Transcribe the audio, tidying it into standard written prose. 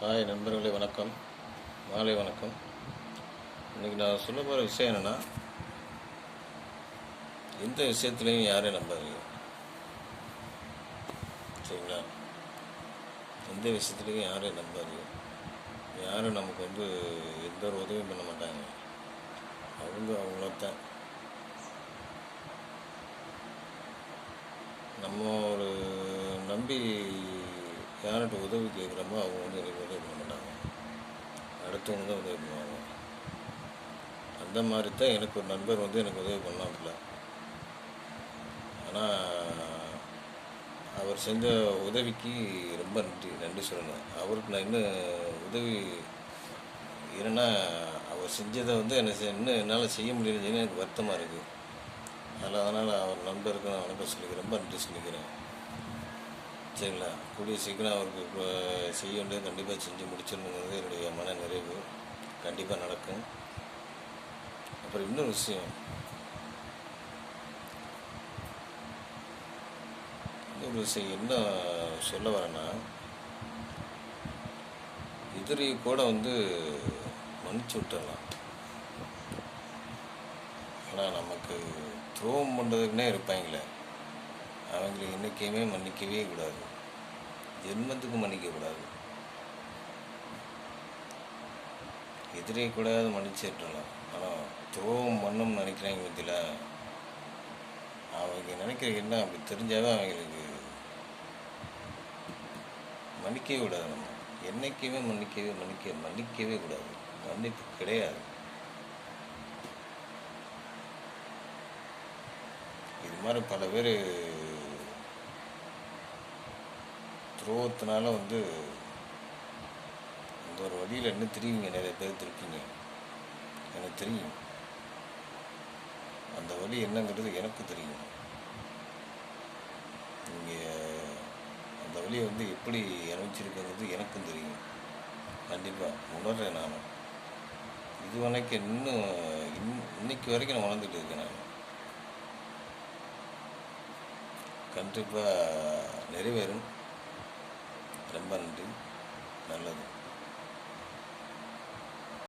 Hi நண்பர்களே, வணக்கம். மாலை வணக்கம். இன்றைக்கி நான் சொல்ல போகிற விஷயம் என்னென்னா, எந்த விஷயத்துலையும் யாரையும் நம்பாதீங்க. சரிங்களா? எந்த விஷயத்துலையும் யாரையும் நம்பாதீங்க. யாரும் நமக்கு எந்த ஒரு உதவியும் பண்ண மாட்டாங்க. அவங்களத்தான் நம்ம ஒரு நம்பி யார்கிட்ட உதவி கேட்குறோமோ அவங்க எனக்கு உதவி பண்ண மாட்டாங்க. அடுத்தவங்க தான் உதவி பண்ணுவாங்க. அந்த மாதிரி தான் எனக்கு ஒரு நண்பர் எனக்கு உதவி பண்ணாப்புல. ஆனால் அவர் செஞ்ச உதவிக்கு ரொம்ப நன்றி சொல்லணும். அவருக்கு நான் இன்னும் உதவி ஏன்னா அவர் செஞ்சதை இன்னும் என்னால் செய்ய முடியலன்னு எனக்கு வருத்தமாக இருக்குது. அதனால் அவர் நண்பருக்கு நான் வணக்கம் சொல்லிக்கிறேன், ரொம்ப நன்றி சொல்லிக்கிறேன். சரிங்களா? கூடிய சீக்கிரம் அவருக்கு செய்ய வேண்டியது கண்டிப்பாக செஞ்சு முடிச்சிடணுங்கிறது என்னுடைய மன நிறைவு. கண்டிப்பாக நடக்கும். அப்புறம் இன்னொரு விஷயம் என்ன சொல்ல வரேன்னா, எதிரி கூட மன்னிச்சு விட்டுடலாம். ஆனால் நமக்கு துரோகம் பண்ணுறதுக்குன்னே இருப்பாங்களே, அவங்களை என்றைக்குமே மன்னிக்கவே கூடாது. ஜென்மத்துக்கு மன்னிக்கக்கூடாது. எதிரியை கூட மன்னிச்சுட்டலாம். ஆனால் துரோகம் பண்ணணும்னு நினைக்கிறாங்க பற்றியில், அவங்க நினைக்கிற என்ன அப்படி தெரிஞ்சாவே அவங்களுக்கு மன்னிக்கவே கூடாது. நம்ம என்றைக்குமே மன்னிக்கவே கூடாது. மன்னிப்பு கிடையாது. இது மாதிரி பல பேர் துரோகத்தினால இந்த ஒரு வழியில் இன்னும் திரும்பிங்க. நிறைய பேர் திருப்பிங்க. எனக்கு தெரியும் அந்த வழி என்னங்கிறது. எனக்கு தெரியும். நீங்கள் அந்த வழியை எப்படி அமைச்சிருக்குங்கிறது எனக்கும் தெரியும். கண்டிப்பாக உணர்றேன். நான் இது வரைக்கும் இன்னைக்கு வரைக்கும் நான் உணர்ந்துட்டு இருக்கேன். நான் கண்டிப்பாக நிறைவேறும். ரொம்ப நன்றி. நல்லது.